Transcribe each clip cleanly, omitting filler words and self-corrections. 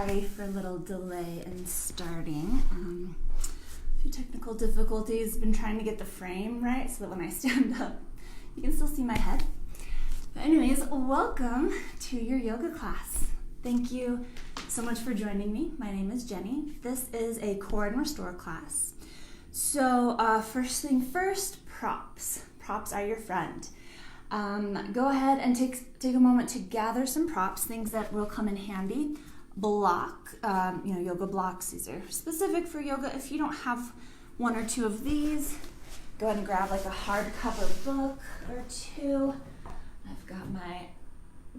Sorry for a little delay in starting. A few technical difficulties. Been trying to get the frame right so that when I stand up, you can still see my head. But anyways, welcome to your yoga class. Thank you so much for joining me. My name is Jenny. This is a core and restore class. So first thing first, props. Props are your friend. Go ahead and take a moment to gather some props, things that will come in handy. Block, yoga blocks. These are specific for yoga. If you don't have one or two of these, go ahead and grab like a hardcover book or two. I've got my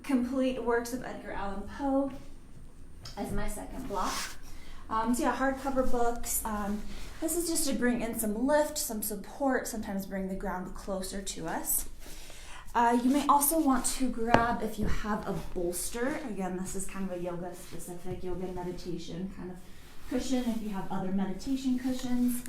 complete works of Edgar Allan Poe as my second block. Hardcover books. This is just to bring in some lift, some support, sometimes bring the ground closer to us. You may also want to grab, if you have a bolster, again, this is kind of a yoga-specific, yoga and meditation kind of cushion, if you have other meditation cushions.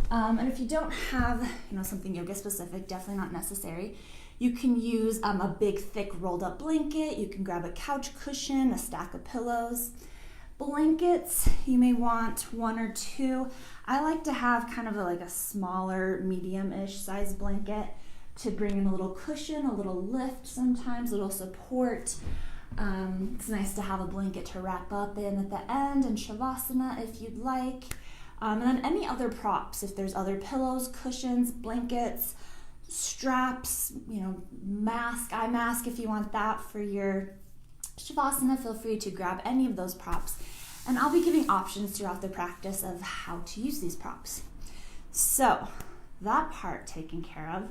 And if you don't have, something yoga-specific, definitely not necessary, you can use a big, thick, rolled-up blanket. You can grab a couch cushion, a stack of pillows. Blankets, you may want one or two. I like to have kind of a smaller, medium-ish size blanket to bring in a little cushion, a little lift sometimes, a little support. It's nice to have a blanket to wrap up in at the end and Shavasana if you'd like. And then any other props, if there's other pillows, cushions, blankets, straps, eye mask if you want that for your Shavasana, feel free to grab any of those props. And I'll be giving options throughout the practice of how to use these props. So that part taken care of.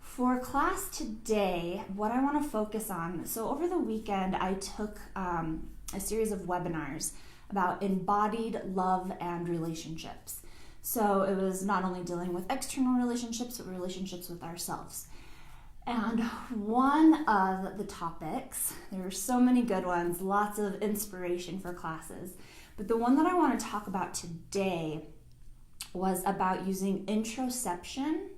For class today, what I want to focus on, so over the weekend I took a series of webinars about embodied love and relationships. So it was not only dealing with external relationships, but relationships with ourselves. And one of the topics, there were so many good ones, lots of inspiration for classes, but the one that I want to talk about today was about using introspection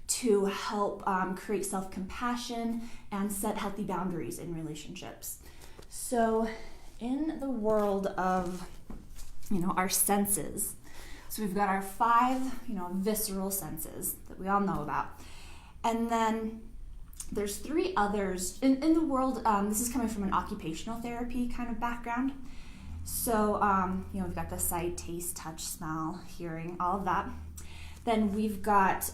to help create self-compassion and set healthy boundaries in relationships. So in the world of, our senses, so we've got our 5, visceral senses that we all know about. And then there's 3 others in the world. This is coming from an occupational therapy kind of background. So, we've got the sight, taste, touch, smell, hearing, all of that. Then we've got,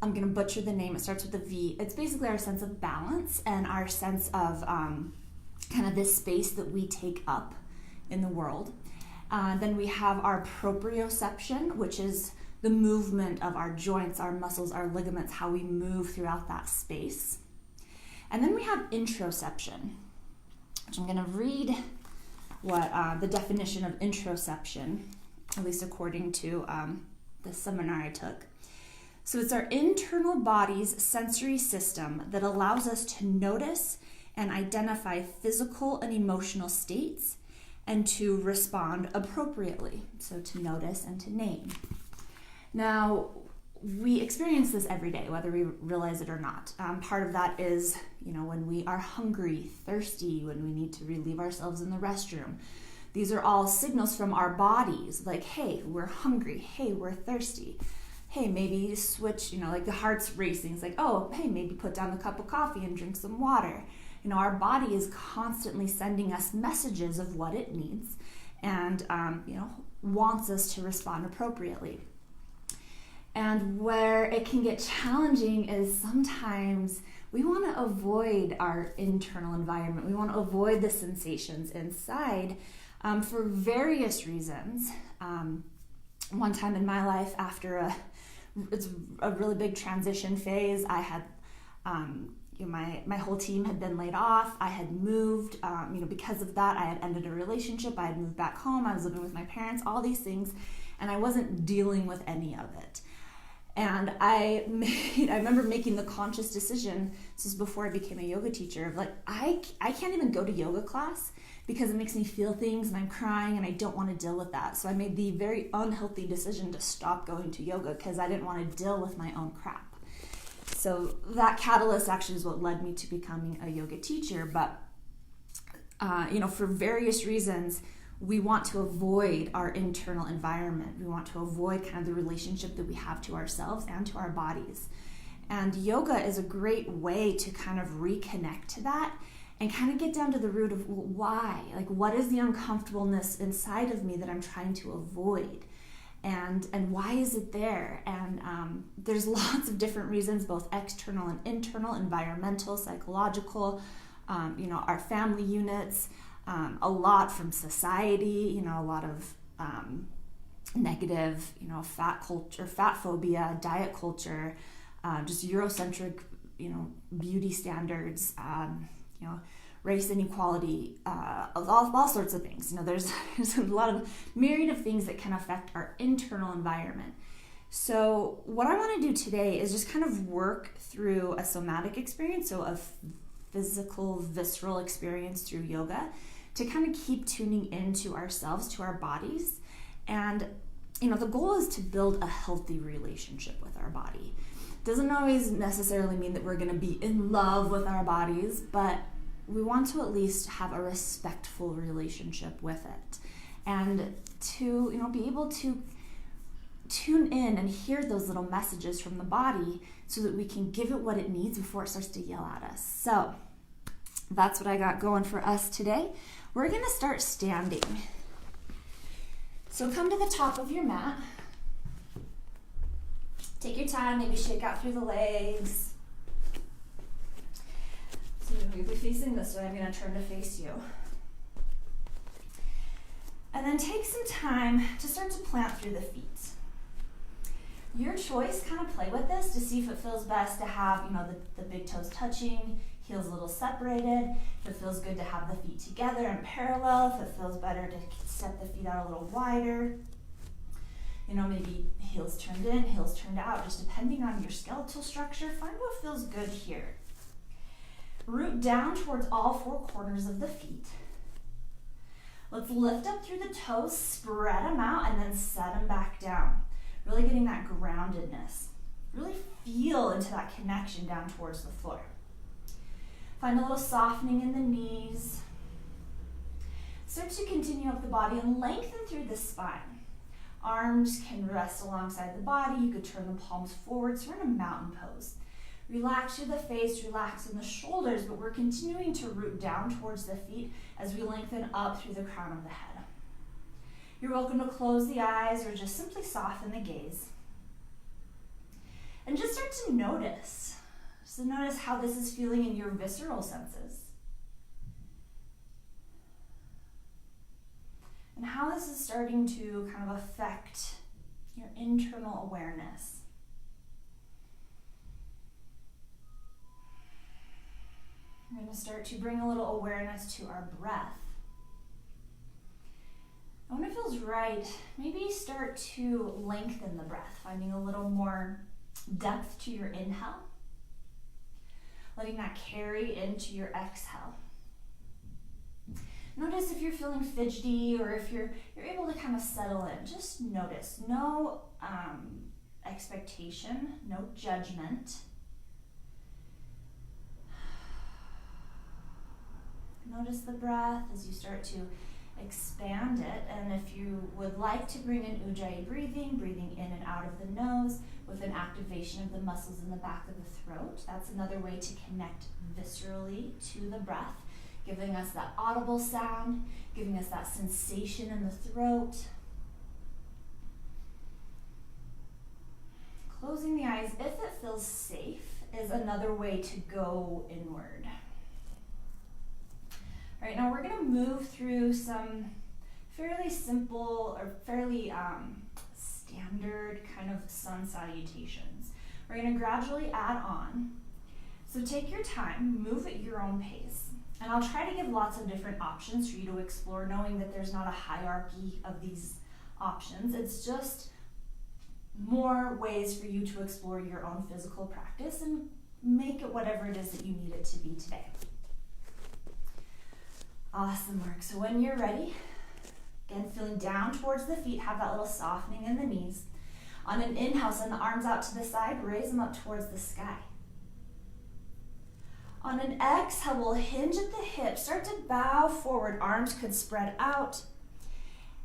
I'm going to butcher the name. It starts with a V. It's basically our sense of balance and our sense of kind of this space that we take up in the world. Then we have our proprioception, which is the movement of our joints, our muscles, our ligaments, how we move throughout that space. And then we have introspection, which I'm going to read what the definition of introspection, at least according to the seminar I took. So it's our internal body's sensory system that allows us to notice and identify physical and emotional states and to respond appropriately. So to notice and to name. Now, we experience this every day, whether we realize it or not. Part of that is, when we are hungry, thirsty, when we need to relieve ourselves in the restroom. These are all signals from our bodies, like, hey, we're hungry. Hey, we're thirsty. Hey, maybe switch, the heart's racing. It's like, oh, hey, maybe put down the cup of coffee and drink some water. Our body is constantly sending us messages of what it needs and, wants us to respond appropriately. And where it can get challenging is sometimes we want to avoid our internal environment. We want to avoid the sensations inside for various reasons. One time in my life, after it's a really big transition phase, I had my whole team had been laid off. I had moved, because of that, I had ended a relationship. I had moved back home. I was living with my parents, all these things, and I wasn't dealing with any of it. And I remember making the conscious decision, this is before I became a yoga teacher, of I can't even go to yoga class because it makes me feel things and I'm crying and I don't want to deal with that. So I made the very unhealthy decision to stop going to yoga because I didn't want to deal with my own crap. So that catalyst actually is what led me to becoming a yoga teacher. But for various reasons, we want to avoid our internal environment. We want to avoid kind of the relationship that we have to ourselves and to our bodies. And yoga is a great way to kind of reconnect to that and kind of get down to the root of why. Like, what is the uncomfortableness inside of me that I'm trying to avoid? And why is it there? And there's lots of different reasons, both external and internal, environmental, psychological, our family units, a lot from society, a lot of negative, fat culture, fat phobia, diet culture, just Eurocentric, beauty standards, race inequality, all sorts of things. There's a lot of myriad of things that can affect our internal environment. So what I want to do today is just kind of work through a somatic experience, so a physical, visceral experience through yoga, to kind of keep tuning into ourselves, to our bodies. And, the goal is to build a healthy relationship with our body. Doesn't always necessarily mean that we're going to be in love with our bodies, but we want to at least have a respectful relationship with it, and to be able to tune in and hear those little messages from the body so that we can give it what it needs before it starts to yell at us. So that's what I got going for us today. We're going to start standing. So come to the top of your mat. Take your time, maybe shake out through the legs. So you'll be facing this way. I'm going to turn to face you. And then take some time to start to plant through the feet. Your choice, kind of play with this to see if it feels best to have, the big toes touching, heels a little separated. If it feels good to have the feet together and parallel. If it feels better to step the feet out a little wider. Maybe heels turned in, heels turned out, just depending on your skeletal structure. Find what feels good here. Root down towards all four corners of the feet. Let's lift up through the toes, spread them out, and then set them back down. Really getting that groundedness. Really feel into that connection down towards the floor. Find a little softening in the knees. Start to continue up the body and lengthen through the spine. Arms can rest alongside the body. You could turn the palms forward, so we're in a mountain pose. Relax through the face, relax in the shoulders, but we're continuing to root down towards the feet as we lengthen up through the crown of the head. You're welcome to close the eyes or just simply soften the gaze. And just start to notice. So notice how this is feeling in your visceral senses. And how this is starting to kind of affect your internal awareness. We're going to start to bring a little awareness to our breath. And when it feels right, maybe start to lengthen the breath, finding a little more depth to your inhale, letting that carry into your exhale. Notice if you're feeling fidgety or if you're able to kind of settle in. Just notice. No expectation, no judgment. Notice the breath as you start to expand it. And if you would like to bring in Ujjayi breathing in and out of the nose with an activation of the muscles in the back of the throat, that's another way to connect viscerally to the breath, giving us that audible sound, giving us that sensation in the throat. Closing the eyes, if it feels safe, is another way to go inward. All right, now we're going to move through some fairly simple or fairly standard kind of sun salutations. We're going to gradually add on. So take your time, move at your own pace. And I'll try to give lots of different options for you to explore, knowing that there's not a hierarchy of these options. It's just more ways for you to explore your own physical practice and make it whatever it is that you need it to be today. Awesome work. So when you're ready, again, feeling down towards the feet, have that little softening in the knees. On an inhale, send the arms out to the side, raise them up towards the sky. On an exhale, we'll hinge at the hips, start to bow forward, arms could spread out.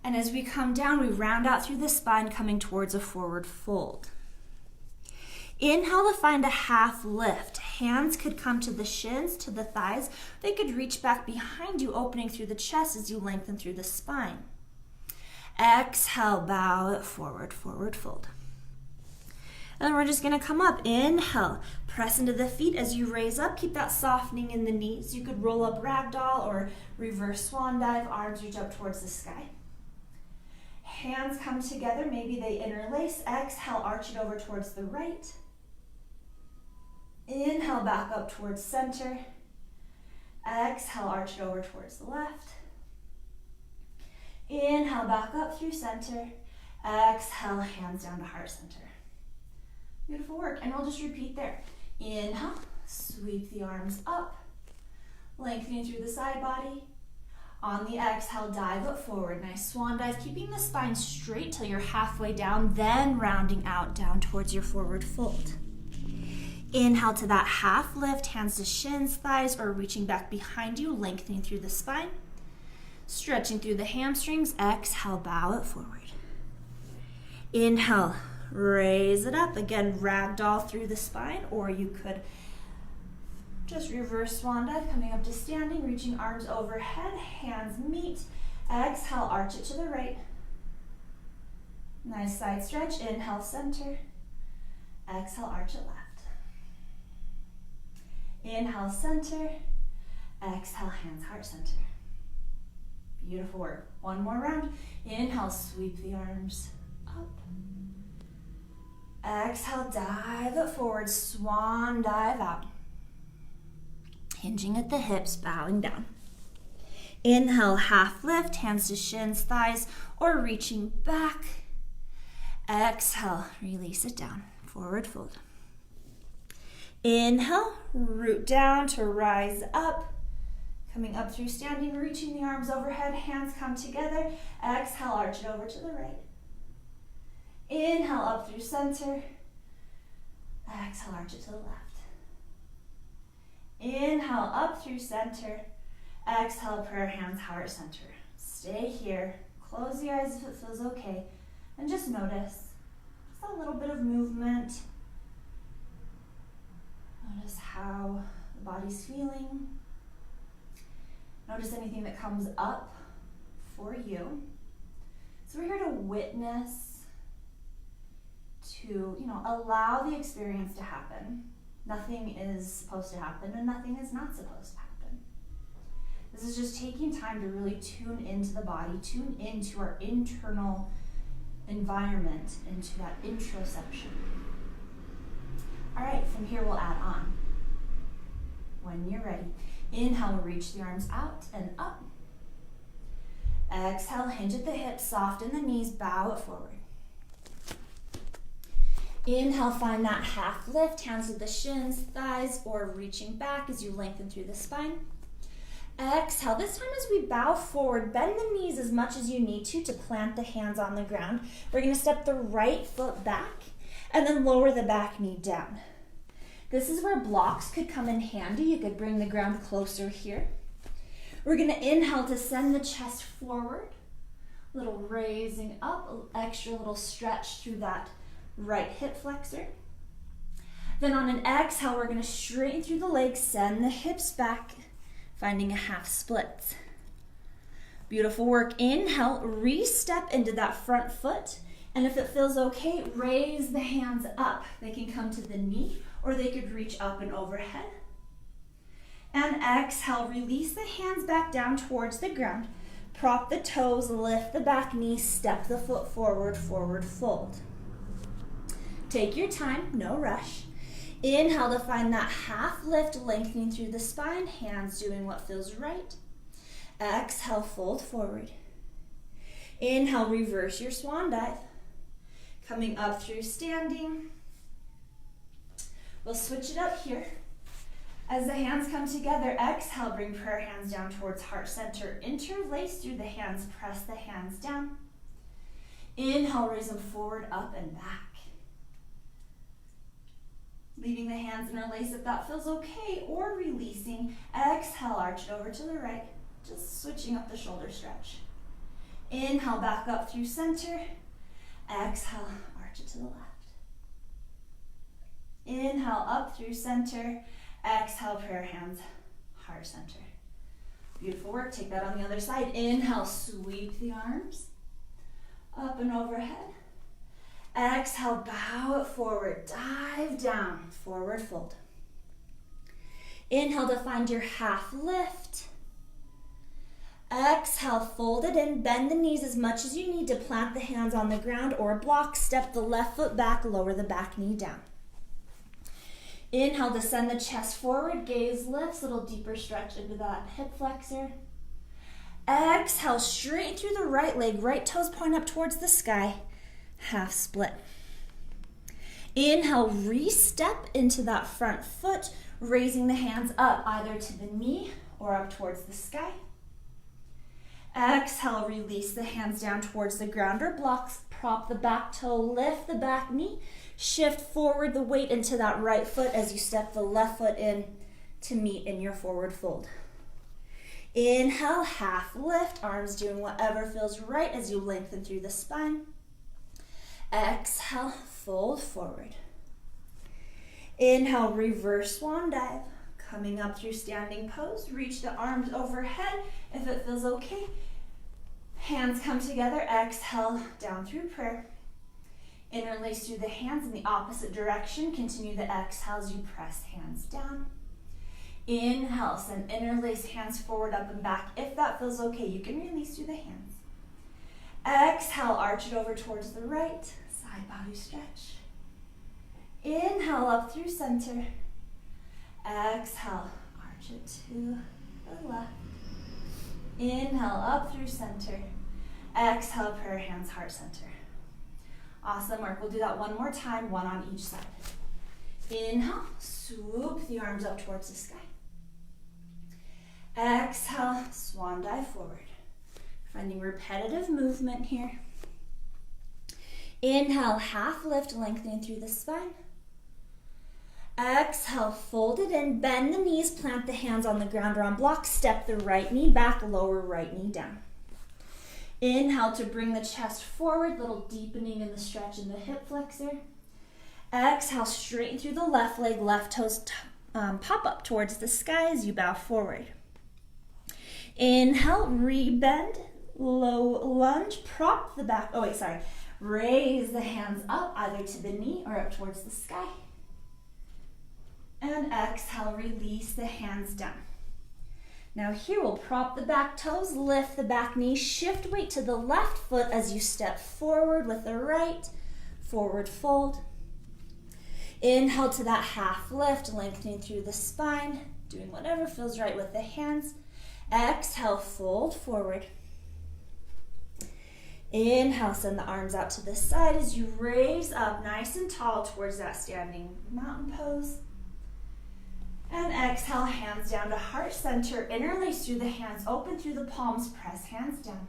And as we come down, we round out through the spine, coming towards a forward fold. Inhale to find a half lift. Hands could come to the shins, to the thighs. They could reach back behind you, opening through the chest as you lengthen through the spine. Exhale, bow it forward, forward fold. And then we're just going to come up. Inhale, press into the feet as you raise up. Keep that softening in the knees. You could roll up ragdoll or reverse swan dive. Arms reach up towards the sky. Hands come together. Maybe they interlace. Exhale, arch it over towards the right. Inhale, back up towards center. Exhale, arch it over towards the left. Inhale, back up through center. Exhale, hands down to heart center. Beautiful work. And we'll just repeat there. Inhale, sweep the arms up, lengthening through the side body. On the exhale, dive it forward. Nice swan dive, keeping the spine straight till you're halfway down, then rounding out down towards your forward fold. Inhale to that half lift, hands to shins, thighs, or reaching back behind you, lengthening through the spine. Stretching through the hamstrings. Exhale, bow it forward. Inhale, raise it up. Again, ragdoll through the spine, or you could just reverse swan dive, coming up to standing, reaching arms overhead, hands meet. Exhale, arch it to the right. Nice side stretch. Inhale, center. Exhale, arch it left. Inhale, center. Exhale, hands, heart center. Beautiful work. One more round. Inhale, sweep the arms up. Exhale, dive it forward, swan dive out. Hinging at the hips, bowing down. Inhale, half lift, hands to shins, thighs, or reaching back. Exhale, release it down, forward fold. Inhale, root down to rise up. Coming up through standing, reaching the arms overhead, hands come together. Exhale, arch it over to the right. Inhale, up through center. Exhale, arch it to the left. Inhale, up through center. Exhale, prayer hands, heart center. Stay here. Close the eyes if it feels okay. And just notice just a little bit of movement. Notice how the body's feeling. Notice anything that comes up for you. So we're here to witness, to, allow the experience to happen. Nothing is supposed to happen and nothing is not supposed to happen. This is just taking time to really tune into the body, tune into our internal environment, into that introspection. All right, from here we'll add on. When you're ready, inhale, reach the arms out and up. Exhale, hinge at the hips, soften the knees, bow it forward. Inhale, find that half lift, hands to the shins, thighs, or reaching back as you lengthen through the spine. Exhale, this time as we bow forward, bend the knees as much as you need to plant the hands on the ground. We're going to step the right foot back and then lower the back knee down. This is where blocks could come in handy. You could bring the ground closer here. We're going to inhale to send the chest forward. A little raising up, extra little stretch through that right hip flexor. Then on an exhale, we're going to straighten through the legs, send the hips back, finding a half split. Beautiful work. Inhale, re-step into that front foot. And if it feels okay, raise the hands up. They can come to the knee or they could reach up and overhead. And exhale, release the hands back down towards the ground. Prop the toes, lift the back knee, step the foot forward, forward fold. Take your time, no rush. Inhale to find that half lift, lengthening through the spine, hands doing what feels right. Exhale, fold forward. Inhale, reverse your swan dive. Coming up through standing. We'll switch it up here. As the hands come together, exhale, bring prayer hands down towards heart center. Interlace through the hands, press the hands down. Inhale, raise them forward, up and back. Leaving the hands interlace if that feels okay, or releasing. Exhale, arch it over to the right. Just switching up the shoulder stretch. Inhale, back up through center. Exhale, arch it to the left. Inhale, up through center. Exhale, prayer hands, heart center. Beautiful work. Take that on the other side. Inhale, sweep the arms up and overhead. Exhale, bow it forward. Dive down, forward fold. Inhale to find your half lift. Exhale, fold it in. Bend the knees as much as you need to plant the hands on the ground or block. Step the left foot back, lower the back knee down. Inhale, descend the chest forward, gaze lifts, little deeper stretch into that hip flexor. Exhale, straight through the right leg, right toes point up towards the sky, half split. Inhale, re-step into that front foot, raising the hands up either to the knee or up towards the sky. Exhale, release the hands down towards the ground or blocks, prop the back toe, lift the back knee, shift forward the weight into that right foot as you step the left foot in to meet in your forward fold. Inhale, half lift, arms doing whatever feels right as you lengthen through the spine. Exhale, fold forward. Inhale, reverse swan dive. Coming up through standing pose, reach the arms overhead if it feels okay. Hands come together, exhale, down through prayer. Interlace through the hands in the opposite direction. Continue the exhale as you press hands down. Inhale, send interlace hands forward, up and back. If that feels okay, you can release through the hands. Exhale, arch it over towards the right. Side body stretch. Inhale, up through center. Exhale, arch it to the left. Inhale, up through center. Exhale, prayer hands, heart center. Awesome work. We'll do that one more time, one on each side. Inhale, swoop the arms up towards the sky. Exhale, swan dive forward. Finding repetitive movement here. Inhale, half lift, lengthening through the spine. Exhale, fold it in, bend the knees, plant the hands on the ground or on blocks, step the right knee back, lower right knee down. Inhale to bring the chest forward, little deepening in the stretch in the hip flexor. Exhale, straighten through the left leg, left toes pop up towards the sky as you bow forward. Inhale, rebend, low lunge, prop the back, raise the hands up either to the knee or up towards the sky. And exhale, release the hands down. Now here we'll prop the back toes, lift the back knee, shift weight to the left foot as you step forward with the right, forward fold. Inhale to that half lift, lengthening through the spine, doing whatever feels right with the hands. Exhale, fold forward. Inhale, send the arms out to the side as you raise up nice and tall towards that standing mountain pose. And exhale, hands down to heart center. Interlace through the hands, open through the palms, press hands down.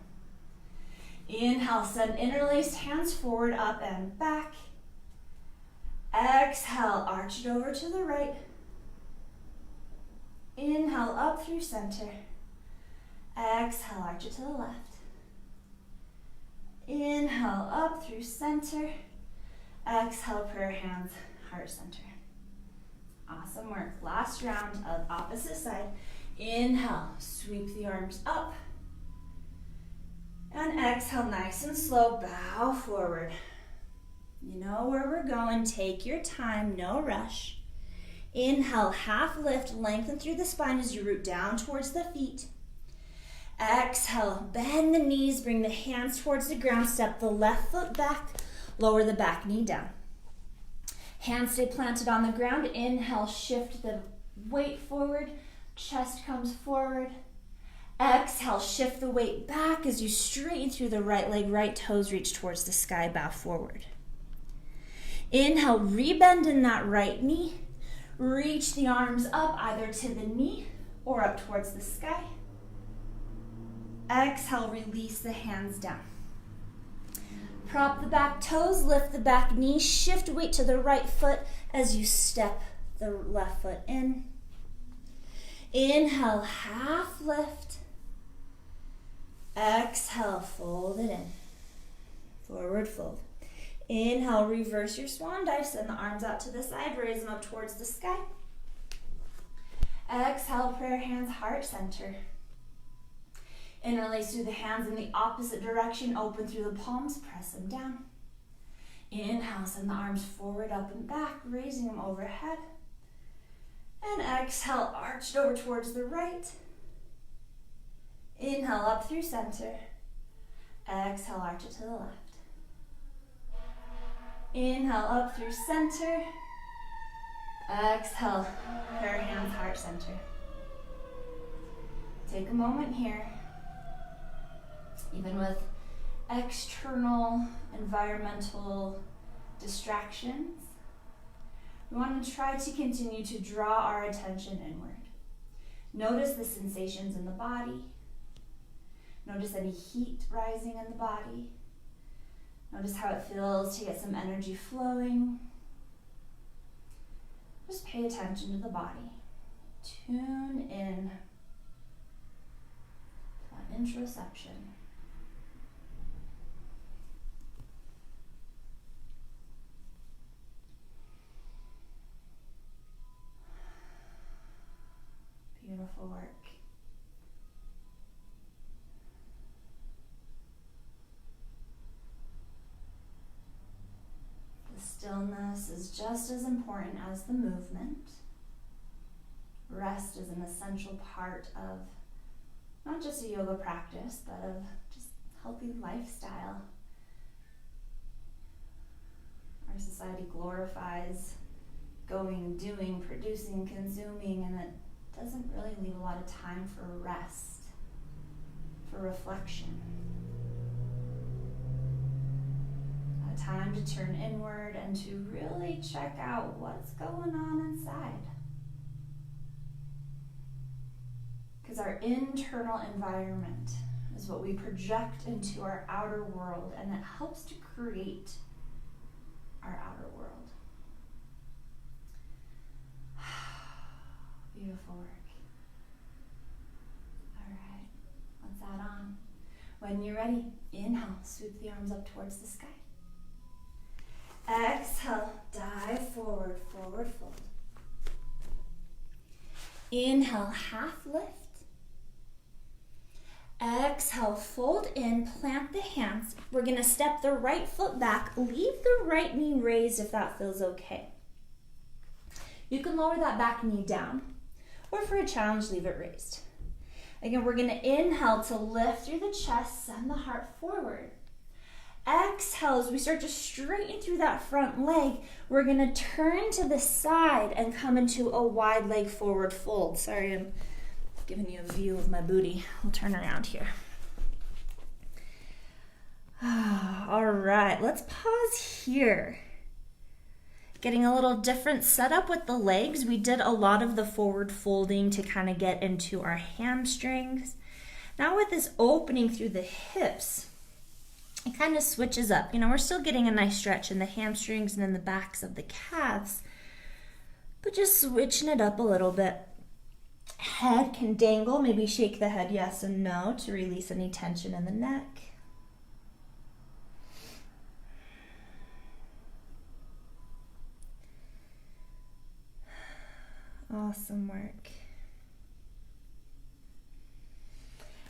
Inhale, send interlaced hands forward, up and back. Exhale, arch it over to the right. Inhale, up through center. Exhale, arch it to the left. Inhale, up through center. Exhale, prayer hands, heart center. Awesome work. Last round of opposite side. Inhale, sweep the arms up. And exhale, nice and slow, bow forward. You know where we're going. Take your time, no rush. Inhale, half lift, lengthen through the spine as you root down towards the feet. Exhale, bend the knees, bring the hands towards the ground, step the left foot back, lower the back knee down. Hands stay planted on the ground. Inhale, shift the weight forward, chest comes forward. Exhale, shift the weight back as you straighten through the right leg, right toes reach towards the sky, bow forward. Inhale, rebend in that right knee. Reach the arms up either to the knee or up towards the sky. Exhale, release the hands down. Prop the back toes, lift the back knee, shift weight to the right foot as you step the left foot in. Inhale, half lift. Exhale, fold it in. Forward fold. Inhale, reverse your swan dive. Send the arms out to the side, raise them up towards the sky. Exhale, prayer hands, heart center. Interlace through the hands in the opposite direction, open through the palms, press them down. Inhale, send the arms forward, up and back, raising them overhead. And exhale, arched over towards the right. Inhale, up through center. Exhale, arch it to the left. Inhale, up through center. Exhale, prayer hands, heart center. Take a moment here. Even with external environmental distractions, we want to try to continue to draw our attention inward. Notice the sensations in the body. Notice any heat rising in the body. Notice how it feels to get some energy flowing. Just pay attention to the body. Tune in to that introspection. Beautiful work. The stillness is just as important as the movement. Rest is an essential part of not just a yoga practice, but of just healthy lifestyle. Our society glorifies going, doing, producing, consuming, and it doesn't really leave a lot of time for rest, for reflection. A time to turn inward and to really check out what's going on inside. Because our internal environment is what we project into our outer world, and it helps to create our outer world. Beautiful work. All right, let's add on. When you're ready, inhale, sweep the arms up towards the sky. Exhale, dive forward, forward fold. Inhale, half lift. Exhale, fold in, plant the hands. We're gonna step the right foot back, leave the right knee raised if that feels okay. You can lower that back knee down, or for a challenge, leave it raised. Again, we're gonna inhale to lift through the chest, send the heart forward. Exhale, as we start to straighten through that front leg, we're gonna turn to the side and come into a wide leg forward fold. Sorry, I'm giving you a view of my booty. We'll turn around here. All right, let's pause here. Getting a little different setup with the legs. We did a lot of the forward folding to kind of get into our hamstrings. Now with this opening through the hips, it kind of switches up. You know, we're still getting a nice stretch in the hamstrings and in the backs of the calves, but just switching it up a little bit. Head can dangle, maybe shake the head yes and no to release any tension in the neck. Awesome work.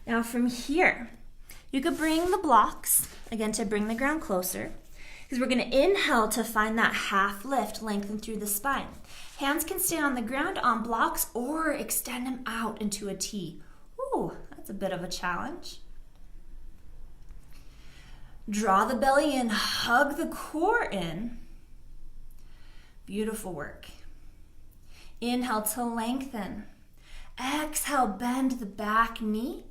Now from here, you could bring the blocks, again, to bring the ground closer, because we're going to inhale to find that half lift, lengthen through the spine. Hands can stay on the ground on blocks or extend them out into a T. Ooh, that's a bit of a challenge. Draw the belly in, hug the core in. Beautiful work. Inhale to lengthen. Exhale, bend the back knee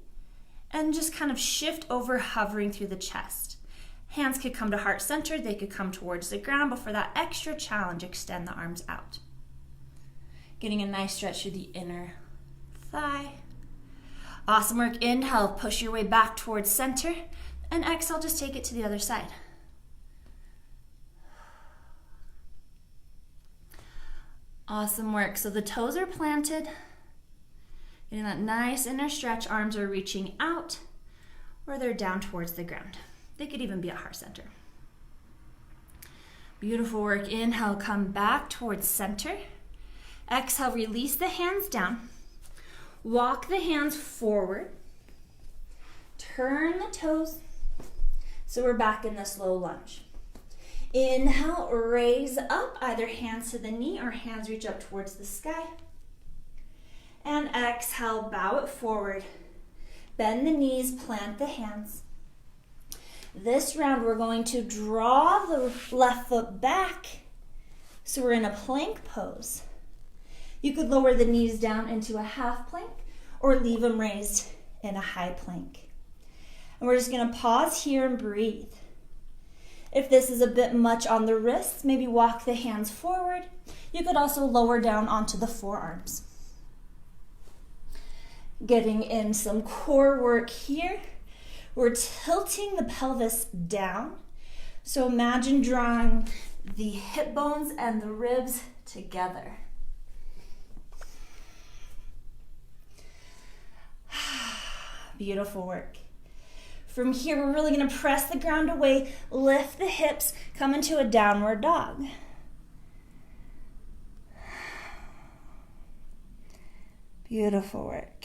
and just kind of shift over, hovering through the chest. Hands could come to heart center, they could come towards the ground, but for that extra challenge, extend the arms out. Getting a nice stretch through the inner thigh. Awesome work. Inhale, push your way back towards center, and exhale, just take it to the other side. Awesome work. So the toes are planted, getting that nice inner stretch. Arms are reaching out, or they're down towards the ground. They could even be at heart center. Beautiful work. Inhale, come back towards center. Exhale, release the hands down. Walk the hands forward. Turn the toes. So we're back in this low lunge. Inhale, raise up, either hands to the knee or hands reach up towards the sky. And exhale, bow it forward. Bend the knees, plant the hands. This round, we're going to draw the left foot back. So we're in a plank pose. You could lower the knees down into a half plank or leave them raised in a high plank. And we're just going to pause here and breathe. If this is a bit much on the wrists, maybe walk the hands forward. You could also lower down onto the forearms. Getting in some core work here. We're tilting the pelvis down. So imagine drawing the hip bones and the ribs together. Beautiful work. From here, we're really going to press the ground away, lift the hips, come into a downward dog. Beautiful work.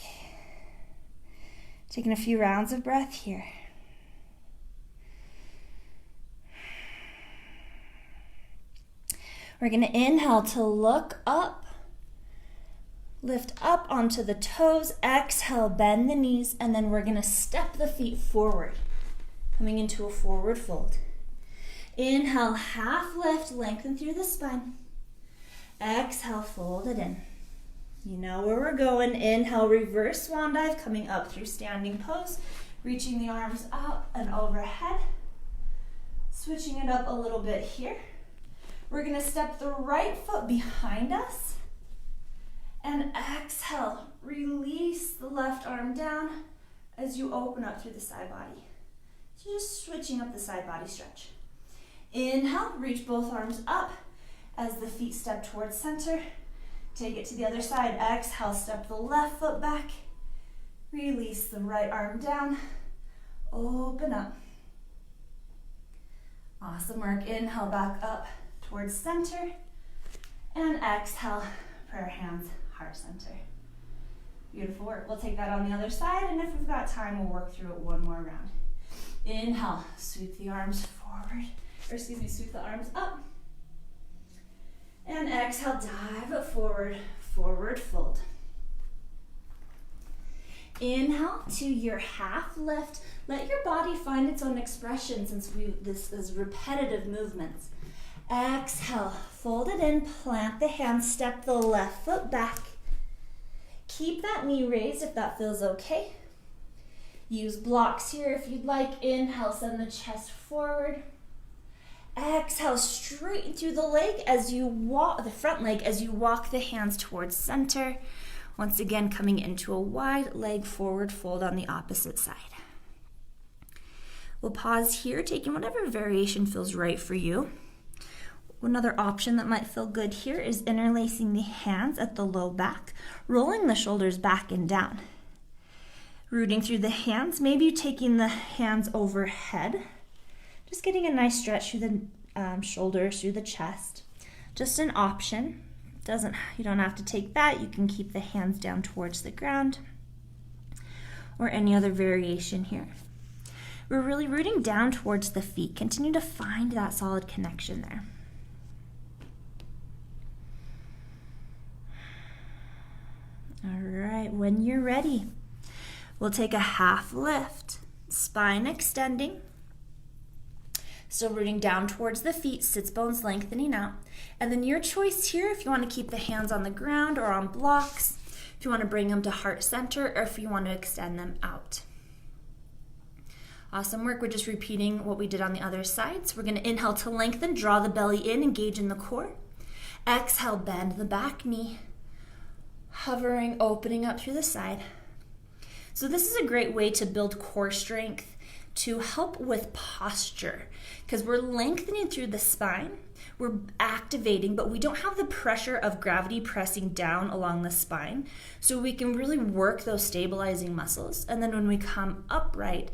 Taking a few rounds of breath here. We're going to inhale to look up. Lift up onto the toes, exhale, bend the knees, and then we're going to step the feet forward, coming into a forward fold. Inhale, half lift, lengthen through the spine. Exhale, fold it in. You know where we're going. Inhale, reverse swan dive, coming up through standing pose, reaching the arms out and overhead. Switching it up a little bit here. We're going to step the right foot behind us. And exhale, release the left arm down as you open up through the side body. So just switching up the side body stretch. Inhale, reach both arms up as the feet step towards center. Take it to the other side. Exhale, step the left foot back. Release the right arm down. Open up. Awesome work. Inhale, back up towards center. And exhale, prayer hands, heart center. Beautiful work. We'll take that on the other side, and if we've got time, we'll work through it one more round. Inhale, sweep the arms forward, sweep the arms up. And exhale, dive it forward, forward fold. Inhale to your half lift. Let your body find its own expression since this is repetitive movements. Exhale, fold it in, plant the hands, step the left foot back. Keep that knee raised if that feels okay. Use blocks here if you'd like. Inhale, send the chest forward. Exhale, straighten through the leg as you walk, the front leg as you walk the hands towards center. Once again, coming into a wide leg forward fold on the opposite side. We'll pause here, taking whatever variation feels right for you. Another option that might feel good here is interlacing the hands at the low back, rolling the shoulders back and down. Rooting through the hands, maybe taking the hands overhead. Just getting a nice stretch through the shoulders, through the chest. Just an option. You don't have to take that. You can keep the hands down towards the ground or any other variation here. We're really rooting down towards the feet. Continue to find that solid connection there. All right, when you're ready, we'll take a half lift, spine extending. Still rooting down towards the feet, sits bones lengthening out. And then your choice here, if you want to keep the hands on the ground or on blocks, if you want to bring them to heart center, or if you want to extend them out. Awesome work. We're just repeating what we did on the other side. So we're going to inhale to lengthen, draw the belly in, engage in the core. Exhale, bend the back knee. Hovering, opening up through the side. So this is a great way to build core strength to help with posture because we're lengthening through the spine. we're activating, but we don't have the pressure of gravity pressing down along the spine. So we can really work those stabilizing muscles. And then when we come upright,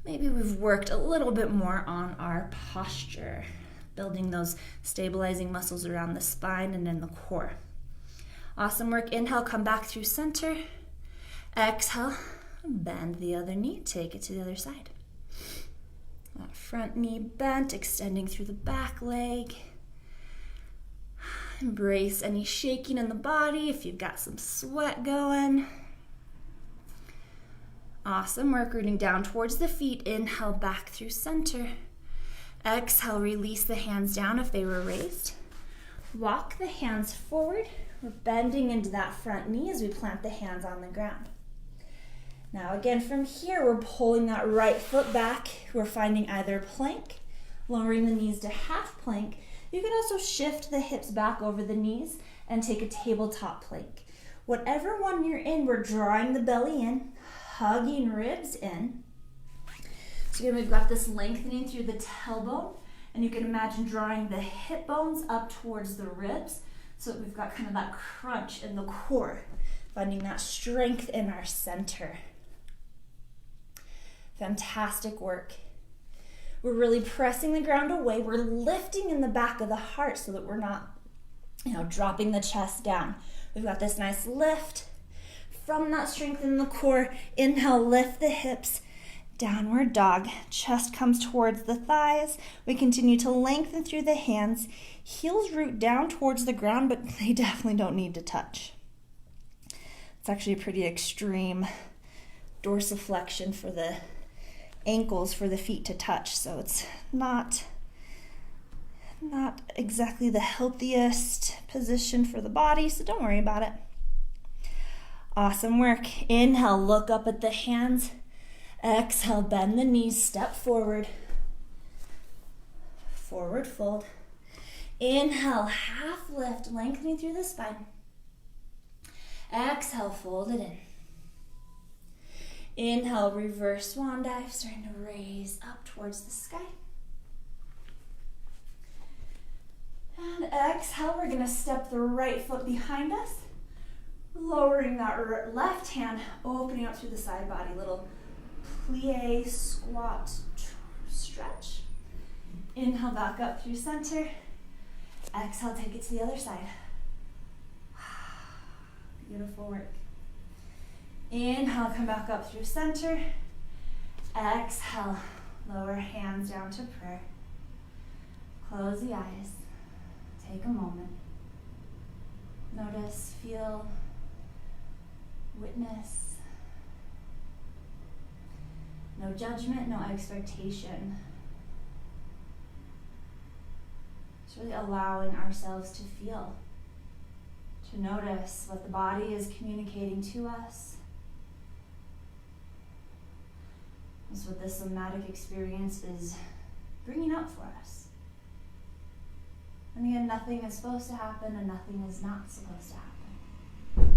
maybe we've worked a little bit more on our posture, building those stabilizing muscles around the spine and in the core. Awesome work. Inhale, come back through center. Exhale, bend the other knee, take it to the other side. That front knee bent, extending through the back leg. Embrace any shaking in the body if you've got some sweat going. Awesome work, rooting down towards the feet. Inhale, back through center. Exhale, release the hands down if they were raised. Walk the hands forward. We're bending into that front knee as we plant the hands on the ground. Now again, from here, we're pulling that right foot back. We're finding either plank, lowering the knees to half plank. You can also shift the hips back over the knees and take a tabletop plank. Whatever one you're in, we're drawing the belly in, hugging ribs in. So again, we've got this lengthening through the tailbone, and you can imagine drawing the hip bones up towards the ribs, so that we've got kind of that crunch in the core, finding that strength in our center. Fantastic work. We're really pressing the ground away. We're lifting in the back of the heart so that we're not, dropping the chest down. We've got this nice lift from that strength in the core. Inhale, lift the hips. Downward dog. Chest comes towards the thighs. We continue to lengthen through the hands. Heels root down towards the ground, but they definitely don't need to touch. It's actually a pretty extreme dorsiflexion for the ankles for the feet to touch, so it's not exactly the healthiest position for the body, so don't worry about it. Awesome work. Inhale, look up at the hands. Exhale, bend the knees, step forward. Forward fold. Inhale, half lift, lengthening through the spine. Exhale, fold it in. Inhale, reverse swan dive, starting to raise up towards the sky. And exhale, we're going to step the right foot behind us, lowering that left hand, opening up through the side body, little plie, squat, stretch. Inhale, back up through center. Exhale, take it to the other side. Beautiful work. Inhale, come back up through center. Exhale, lower hands down to prayer. Close the eyes. Take a moment. Notice, feel, witness. No judgment, no expectation. Just really allowing ourselves to feel, to notice what the body is communicating to us. That's what this somatic experience is bringing up for us. And again, nothing is supposed to happen and nothing is not supposed to happen.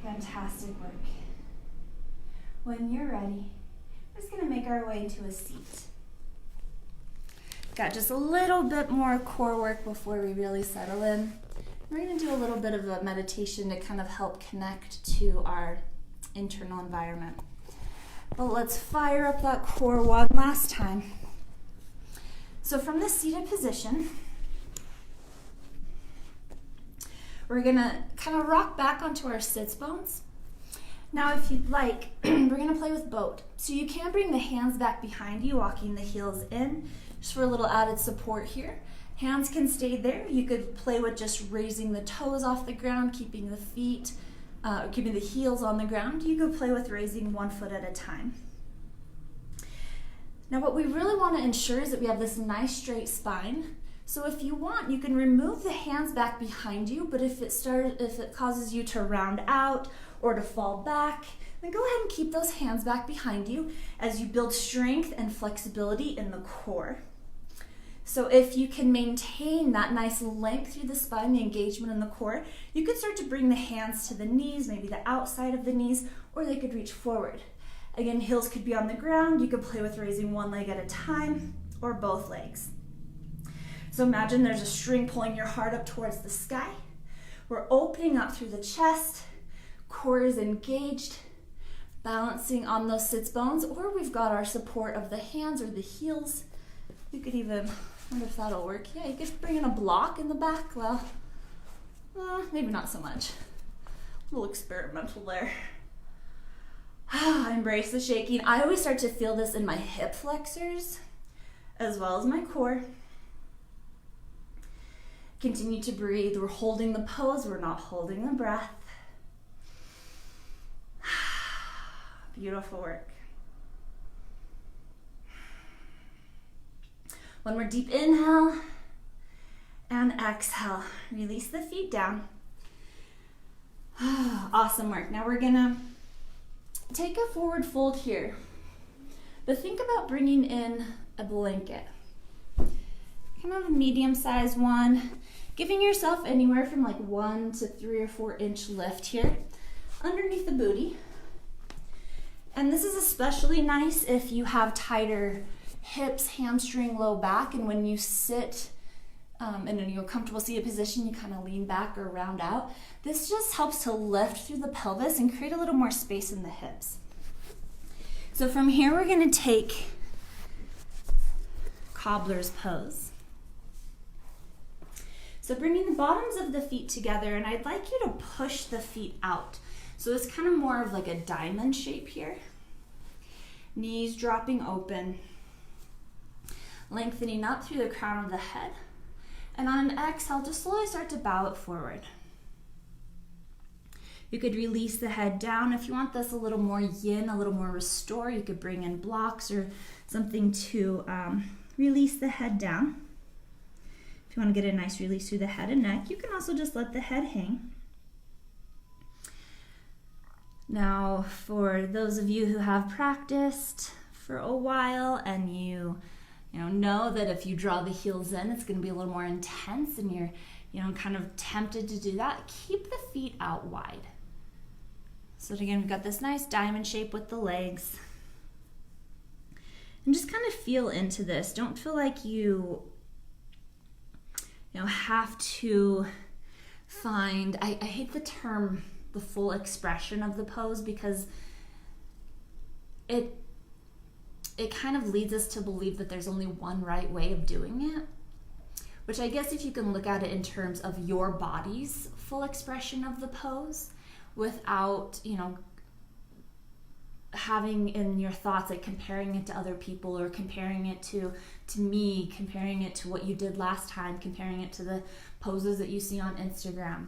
Fantastic work. When you're ready, we're just going to make our way into a seat. Got just a little bit more core work before we really settle in. We're going to do a little bit of a meditation to kind of help connect to our internal environment. But let's fire up that core one last time. So from the seated position, we're going to kind of rock back onto our sits bones. Now, if you'd like, we're going to play with boat. So you can bring the hands back behind you, walking the heels in, just for a little added support here. Hands can stay there. You could play with just raising the toes off the ground, keeping the keeping the heels on the ground. You could play with raising one foot at a time. Now, what we really want to ensure is that we have this nice straight spine. So if you want, you can remove the hands back behind you, but if it causes you to round out or to fall back, then go ahead and keep those hands back behind you as you build strength and flexibility in the core. So if you can maintain that nice length through the spine, the engagement in the core, you could start to bring the hands to the knees, maybe the outside of the knees, or they could reach forward. Again, heels could be on the ground. You could play with raising one leg at a time or both legs. So imagine there's a string pulling your heart up towards the sky. We're opening up through the chest, core is engaged, balancing on those sits bones, or we've got our support of the hands or the heels. You could even, I wonder if that'll work. Yeah, you could bring in a block in the back. Well, maybe not so much. A little experimental there. Embrace the shaking. I always start to feel this in my hip flexors as well as my core. Continue to breathe. We're holding the pose. We're not holding the breath. Beautiful work. One more deep inhale and exhale. Release the feet down. Awesome work. Now we're gonna take a forward fold here, but think about bringing in a blanket, kind of a medium-sized one, giving yourself anywhere from like 1 to 3 or 4 inch lift here underneath the booty. And this is especially nice if you have tighter hips, hamstring, low back, and when you sit in a comfortable seated position, you kind of lean back or round out. This just helps to lift through the pelvis and create a little more space in the hips. So from here, we're going to take Cobbler's pose. So bringing the bottoms of the feet together, and I'd like you to push the feet out. So it's kind of more of like a diamond shape here. Knees dropping open, lengthening up through the crown of the head. And on an exhale, just slowly start to bow it forward. You could release the head down. If you want this a little more yin, a little more restore, you could bring in blocks or something to release the head down. If you want to get a nice release through the head and neck, you can also just let the head hang. Now, for those of you who have practiced for a while and you know that if you draw the heels in, it's going to be a little more intense and you're, kind of tempted to do that, keep the feet out wide. So again, we've got this nice diamond shape with the legs. And just kind of feel into this. Don't feel like you have to find, I hate the term, the full expression of the pose, because it kind of leads us to believe that there's only one right way of doing it, which I guess if you can look at it in terms of your body's full expression of the pose without, having in your thoughts, like comparing it to other people or comparing it to me, comparing it to what you did last time, comparing it to the poses that you see on Instagram.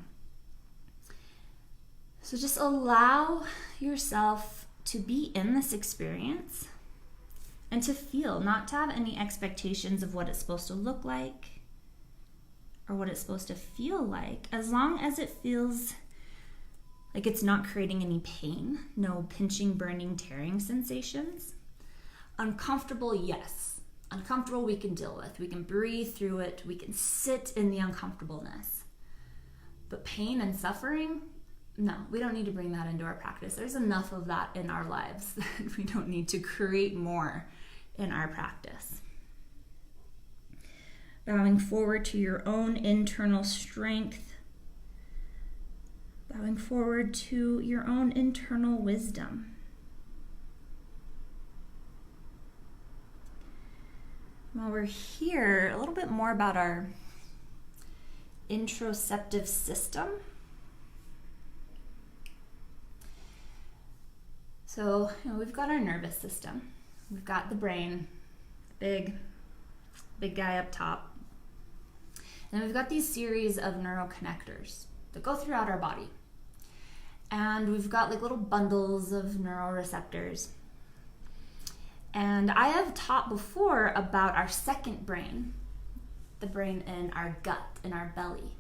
So just allow yourself to be in this experience and to feel, not to have any expectations of what it's supposed to look like or what it's supposed to feel like, as long as it feels like it's not creating any pain, no pinching, burning, tearing sensations. Uncomfortable, yes. Uncomfortable we can deal with. We can breathe through it. We can sit in the uncomfortableness. But pain and suffering, no, we don't need to bring that into our practice. There's enough of that in our lives that we don't need to create more in our practice. Bowing forward to your own internal strength. Bowing forward to your own internal wisdom. While we're here, a little bit more about our introspective system. So, we've got our nervous system. We've got the brain, big guy up top. And we've got these series of neuroconnectors that go throughout our body. And we've got like little bundles of neuroreceptors. And I have taught before about our second brain, the brain in our gut, in our belly.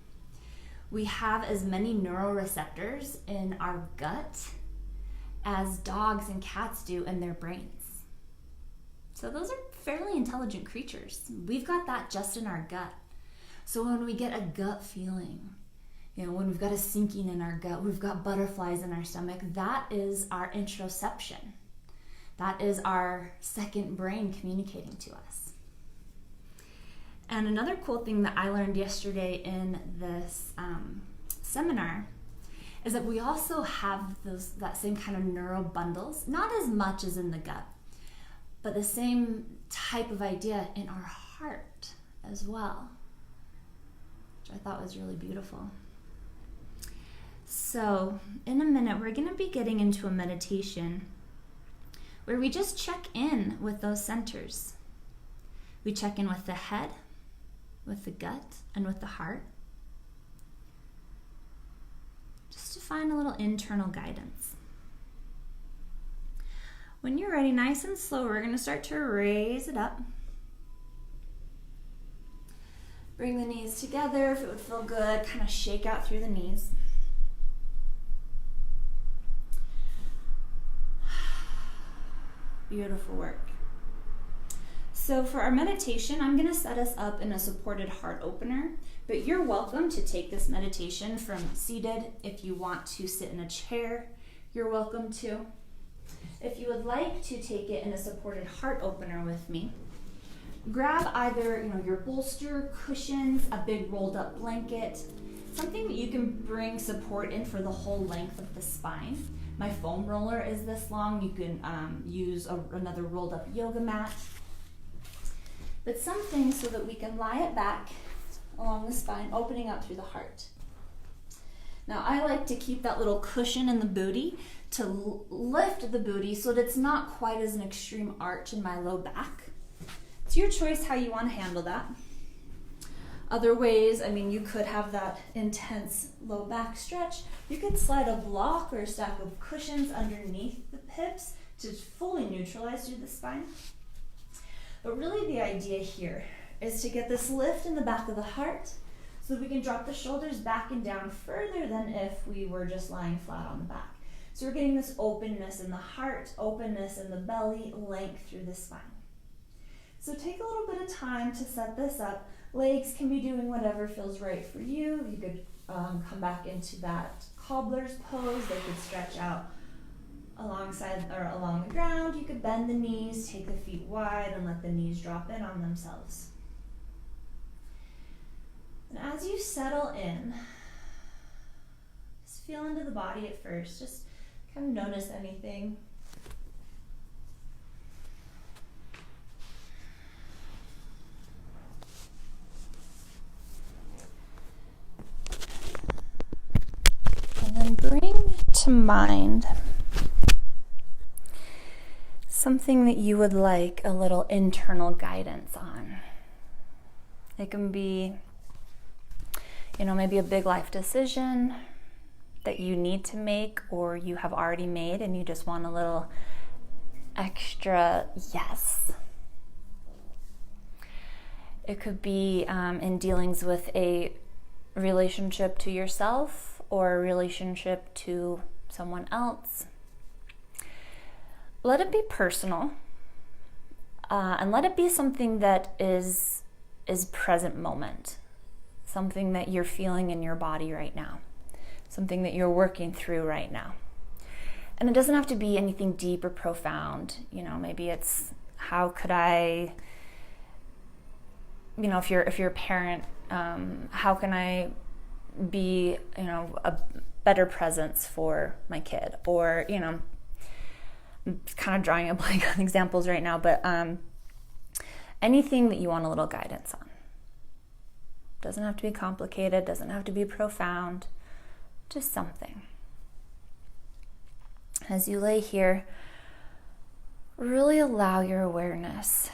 We have as many neuroreceptors in our gut as dogs and cats do in their brains. So those are fairly intelligent creatures. We've got that just in our gut. So when we get a gut feeling, when we've got a sinking in our gut, we've got butterflies in our stomach, that is our introspection. That is our second brain communicating to us. And another cool thing that I learned yesterday in this seminar is that we also have that same kind of neural bundles, not as much as in the gut, but the same type of idea in our heart as well, which I thought was really beautiful. So in a minute, we're going to be getting into a meditation where we just check in with those centers. We check in with the head, with the gut, and with the heart, just to find a little internal guidance. When you're ready, nice and slow, we're going to start to raise it up. Bring the knees together if it would feel good. Kind of shake out through the knees. Beautiful work. So for our meditation, I'm going to set us up in a supported heart opener, but you're welcome to take this meditation from seated. If you want to sit in a chair, you're welcome to. If you would like to take it in a supported heart opener with me, grab either your bolster, cushions, a big rolled up blanket, something that you can bring support in for the whole length of the spine. My foam roller is this long. You can use another rolled up yoga mat, but something so that we can lie it back along the spine, opening up through the heart. Now I like to keep that little cushion in the booty to lift the booty so that it's not quite as an extreme arch in my low back. It's your choice how you want to handle that. Other ways, you could have that intense low back stretch. You could slide a block or a stack of cushions underneath the hips to fully neutralize through the spine. But really the idea here is to get this lift in the back of the heart so that we can drop the shoulders back and down further than if we were just lying flat on the back. So we're getting this openness in the heart, openness in the belly, length through the spine. So take a little bit of time to set this up. Legs can be doing whatever feels right for you. You could come back into that cobbler's pose. They could stretch out alongside or along the ground. You could bend the knees, take the feet wide, and let the knees drop in on themselves. And as you settle in, just feel into the body at first. Just kind of notice anything. And then bring to mind something that you would like a little internal guidance on. It can be, maybe a big life decision that you need to make or you have already made and you just want a little extra yes. It could be in dealings with a relationship to yourself or a relationship to someone else. Let it be personal, and let it be something that is present moment, something that you're feeling in your body right now, something that you're working through right now. And it doesn't have to be anything deep or profound. Maybe it's how could I, if you're a parent, how can I be, a better presence for my kid, or I'm kind of drawing a blank on examples right now, but anything that you want a little guidance on. Doesn't have to be complicated, doesn't have to be profound, just something. As you lay here, really allow your awareness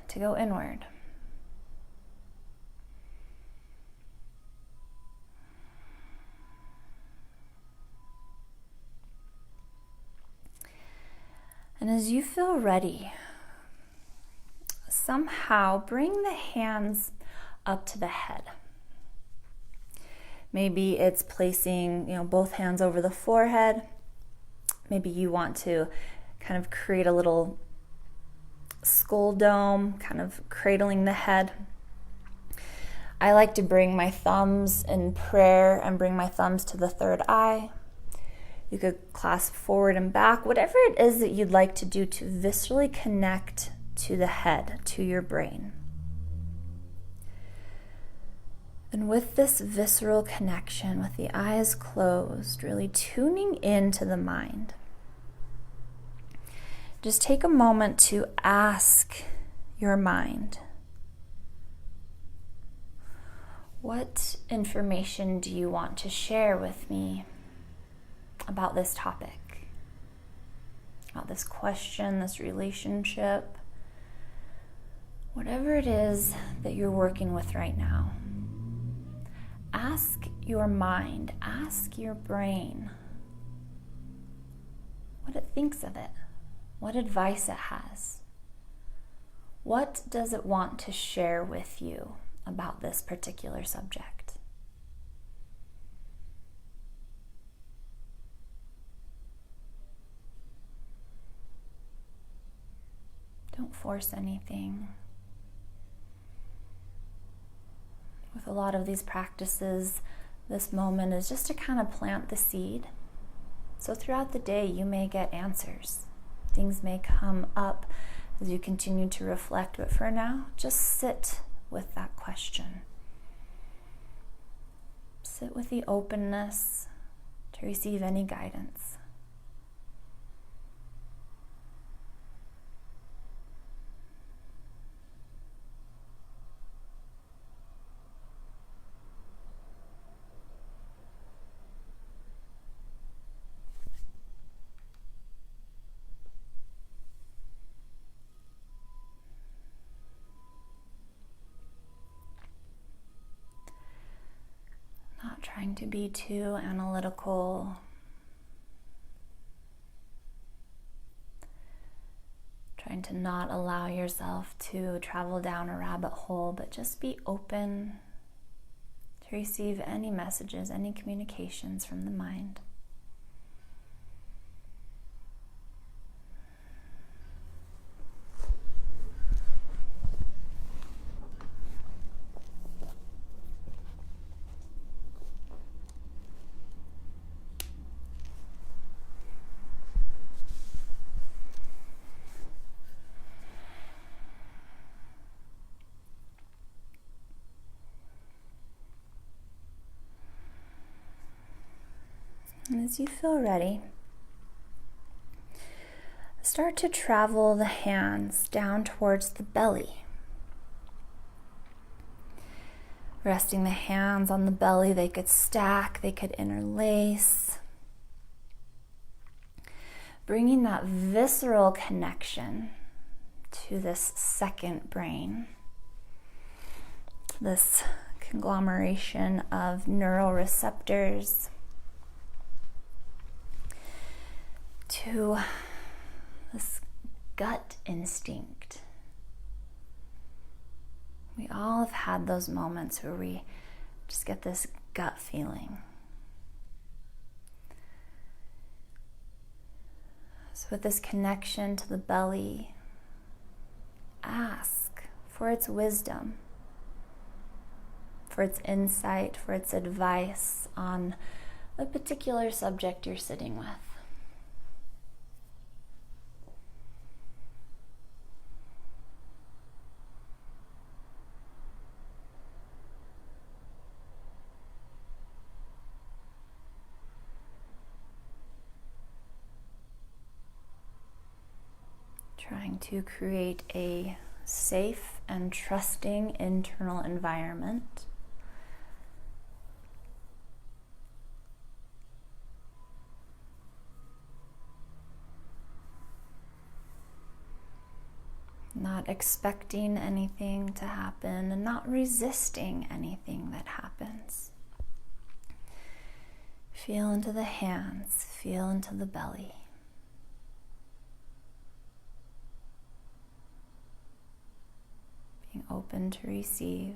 to go inward. And as you feel ready, somehow bring the hands up to the head. Maybe it's placing, both hands over the forehead. Maybe you want to kind of create a little skull dome, kind of cradling the head. I like to bring my thumbs in prayer and bring my thumbs to the third eye. You could clasp forward and back, whatever it is that you'd like to do to viscerally connect to the head, to your brain. And with this visceral connection, with the eyes closed, really tuning into the mind, just take a moment to ask your mind, what information do you want to share with me about this topic, about this question, this relationship, whatever it is that you're working with right now? Ask your mind, ask your brain what it thinks of it, what advice it has. What does it want to share with you about this particular subject? Don't force anything. With a lot of these practices, this moment is just to kind of plant the seed. So throughout the day, you may get answers. Things may come up as you continue to reflect, but for now, just sit with that question. Sit with the openness to receive any guidance. Not trying to be too analytical. Trying to not allow yourself to travel down a rabbit hole, but just be open to receive any messages, any communications from the mind. And as you feel ready, start to travel the hands down towards the belly. Resting the hands on the belly, they could stack, they could interlace. Bringing that visceral connection to this second brain, this conglomeration of neural receptors, to this gut instinct. We all have had those moments where we just get this gut feeling. So with this connection to the belly, ask for its wisdom, for its insight, for its advice on a particular subject you're sitting with. Trying to create a safe and trusting internal environment. Not expecting anything to happen and not resisting anything that happens. Feel into the hands, feel into the belly. Being open to receive.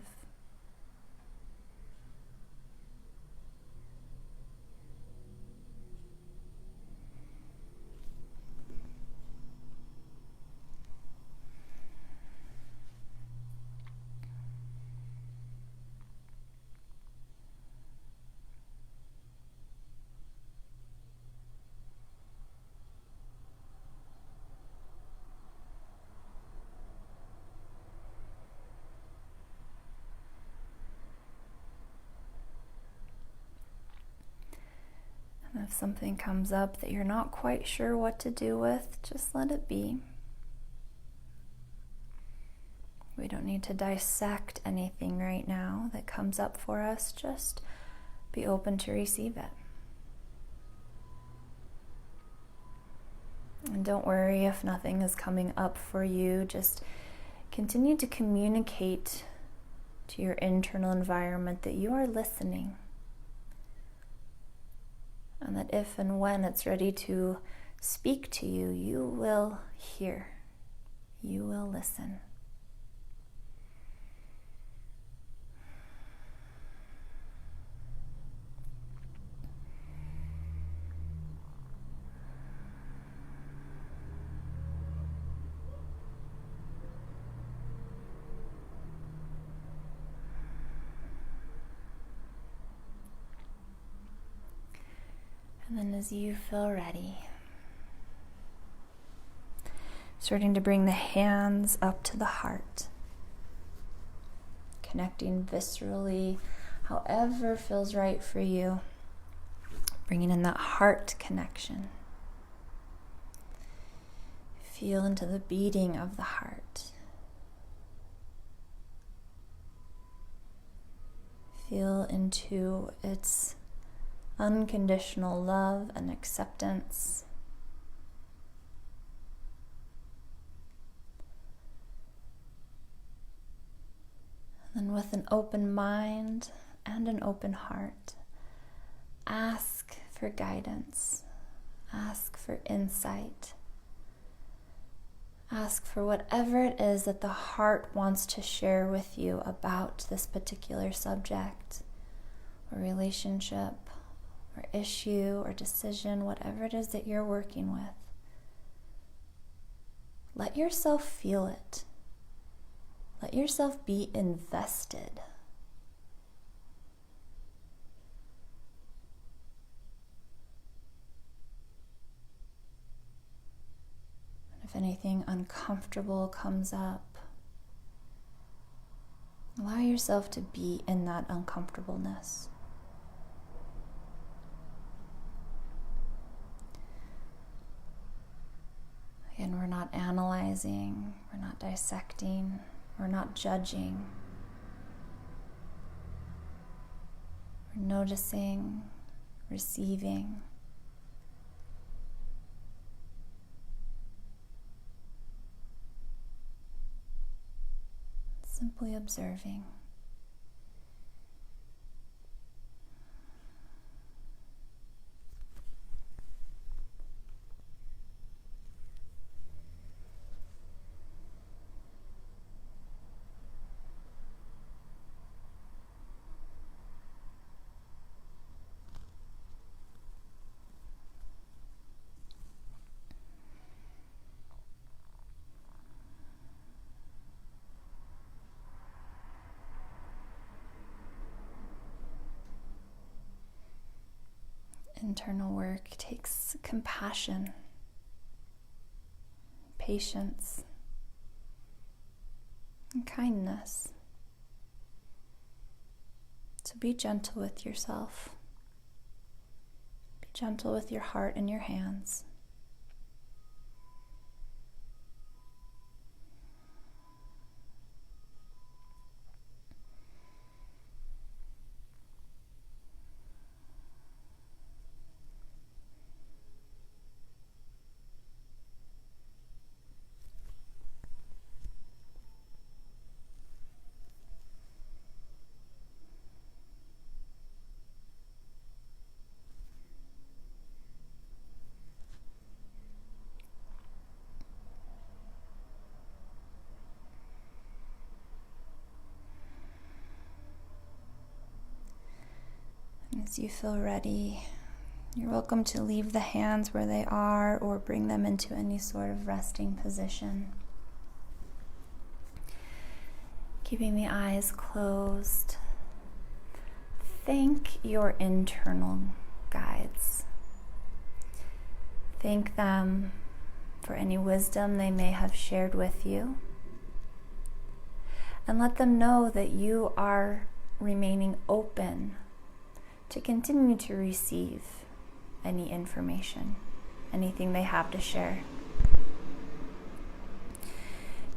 If something comes up that you're not quite sure what to do with, just let it be. We don't need to dissect anything right now that comes up for us. Just be open to receive it. And don't worry if nothing is coming up for you. Just continue to communicate to your internal environment that you are listening. And that if and when it's ready to speak to you, you will hear. You will listen. And then as you feel ready, starting to bring the hands up to the heart, connecting viscerally, however feels right for you, bringing in that heart connection. Feel into the beating of the heart. Feel into its unconditional love and acceptance. And then with an open mind and an open heart, ask for guidance, ask for insight, ask for whatever it is that the heart wants to share with you about this particular subject or relationship or issue or decision, whatever it is that you're working with. Let yourself feel it. Let yourself be invested. And if anything uncomfortable comes up, allow yourself to be in that uncomfortableness. Again, we're not analyzing, we're not dissecting, we're not judging. We're noticing, receiving. Simply observing. Internal work takes compassion, patience, and kindness. So be gentle with yourself. Be gentle with your heart and your hands. As you feel ready, you're welcome to leave the hands where they are or bring them into any sort of resting position. Keeping the eyes closed. Thank your internal guides. Thank them for any wisdom they may have shared with you. And let them know that you are remaining open to continue to receive any information, anything they have to share.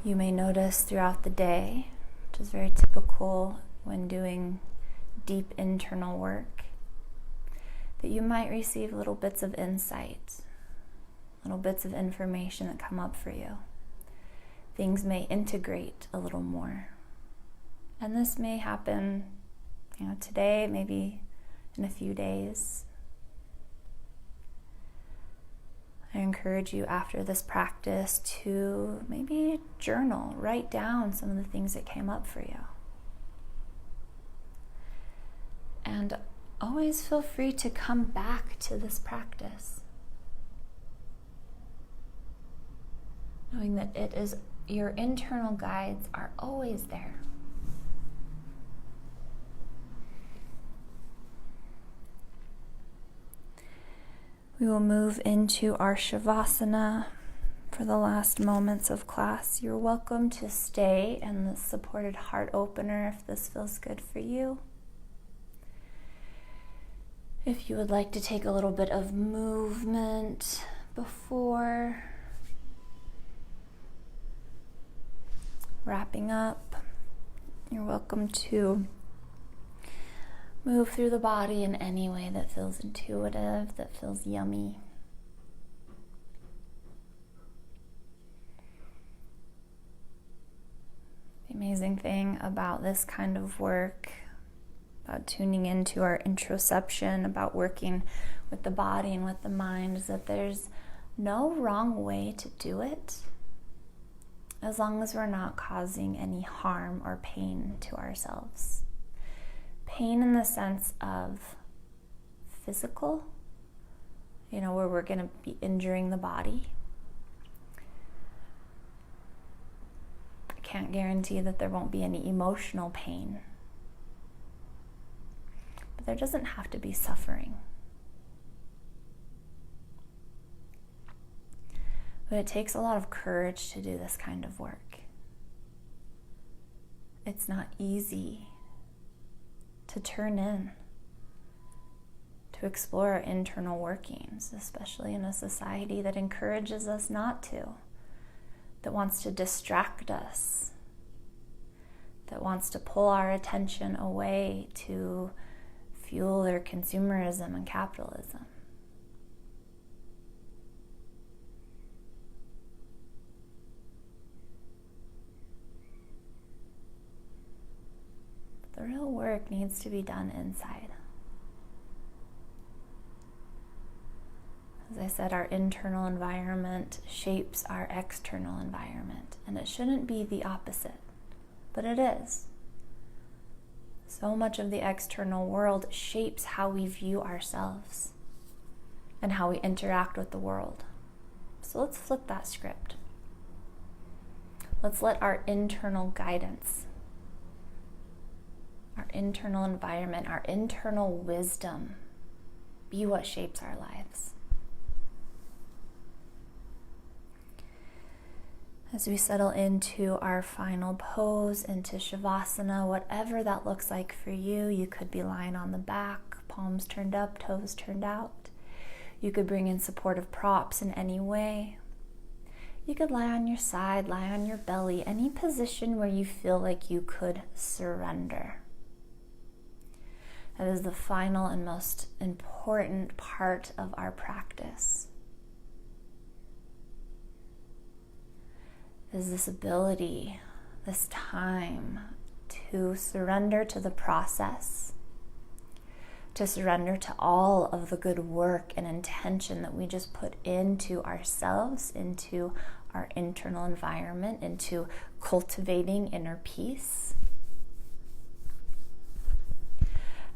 You may notice throughout the day, which is very typical when doing deep internal work, that you might receive little bits of insight, little bits of information that come up for you. Things may integrate a little more. And this may happen, today, maybe in a few days. I encourage you after this practice to maybe journal, write down some of the things that came up for you. And always feel free to come back to this practice, knowing that it is your internal guides are always there. We will move into our Shavasana for the last moments of class. You're welcome to stay in the supported heart opener if this feels good for you. If you would like to take a little bit of movement before wrapping up, you're welcome to move through the body in any way that feels intuitive, that feels yummy. The amazing thing about this kind of work, about tuning into our introspection, about working with the body and with the mind, is that there's no wrong way to do it, as long as we're not causing any harm or pain to ourselves. Pain in the sense of physical, where we're going to be injuring the body. I can't guarantee that there won't be any emotional pain. But there doesn't have to be suffering. But it takes a lot of courage to do this kind of work. It's not easy to turn in, to explore our internal workings, especially in a society that encourages us not to, that wants to distract us, that wants to pull our attention away to fuel their consumerism and capitalism. The real work needs to be done inside. As I said, our internal environment shapes our external environment, and it shouldn't be the opposite, but it is. So much of the external world shapes how we view ourselves and how we interact with the world. So let's flip that script. Let's let our internal guidance, our internal environment, our internal wisdom be what shapes our lives. As we settle into our final pose, into Shavasana, whatever that looks like for you, you could be lying on the back, palms turned up, toes turned out. You could bring in supportive props in any way. You could lie on your side, lie on your belly, any position where you feel like you could surrender. That is the final and most important part of our practice. Is this ability, this time to surrender to the process, to surrender to all of the good work and intention that we just put into ourselves, into our internal environment, into cultivating inner peace.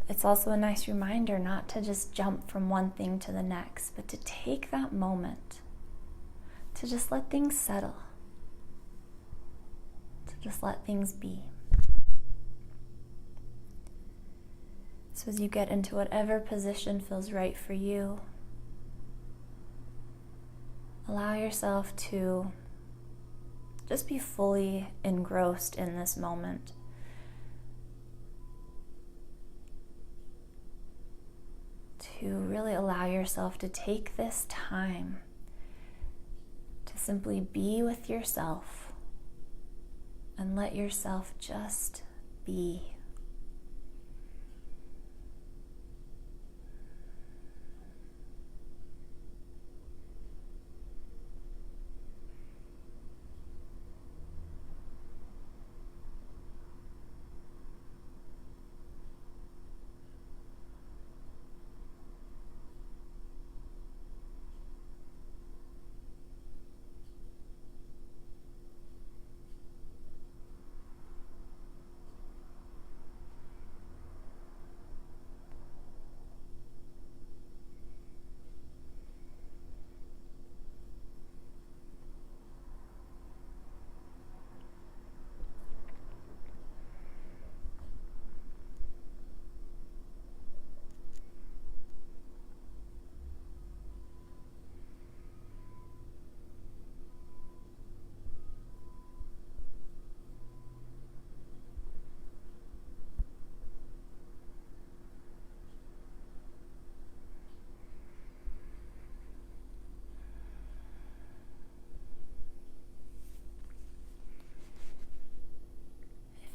It's also a nice reminder not to just jump from one thing to the next, but to take that moment to just let things settle, to just let things be. So as you get into whatever position feels right for you, allow yourself to just be fully engrossed in this moment. to really allow yourself to take this time to simply be with yourself and let yourself just be.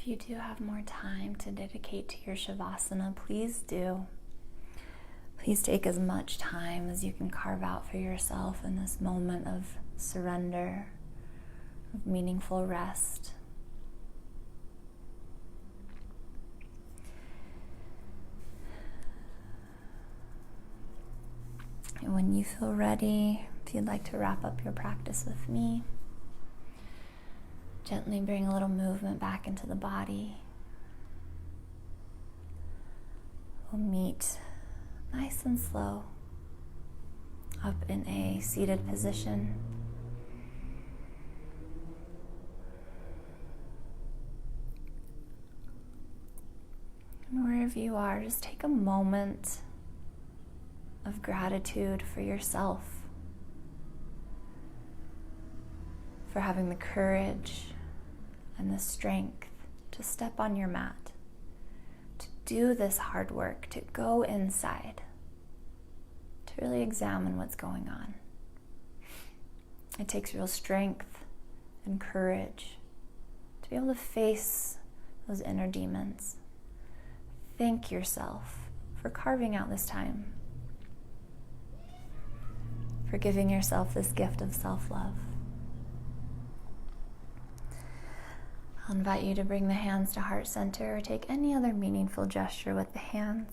If you do have more time to dedicate to your Shavasana, please do. Please take as much time as you can carve out for yourself in this moment of surrender, of meaningful rest. And when you feel ready, if you'd like to wrap up your practice with me, gently bring a little movement back into the body. We'll meet nice and slow up in a seated position. And wherever you are, just take a moment of gratitude for yourself, for having the courage and the strength to step on your mat, to do this hard work, to go inside, to really examine what's going on. It takes real strength and courage to be able to face those inner demons. Thank yourself for carving out this time, for giving yourself this gift of self-love. I'll invite you to bring the hands to heart center or take any other meaningful gesture with the hands.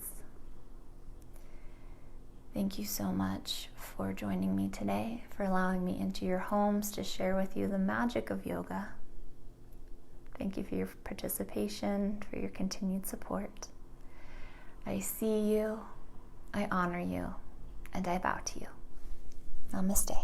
Thank you so much for joining me today, for allowing me into your homes to share with you the magic of yoga. Thank you for your participation, for your continued support. I see you, I honor you, and I bow to you. Namaste.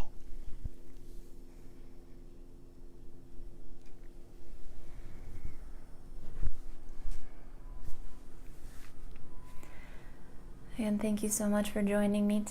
And thank you so much for joining me today.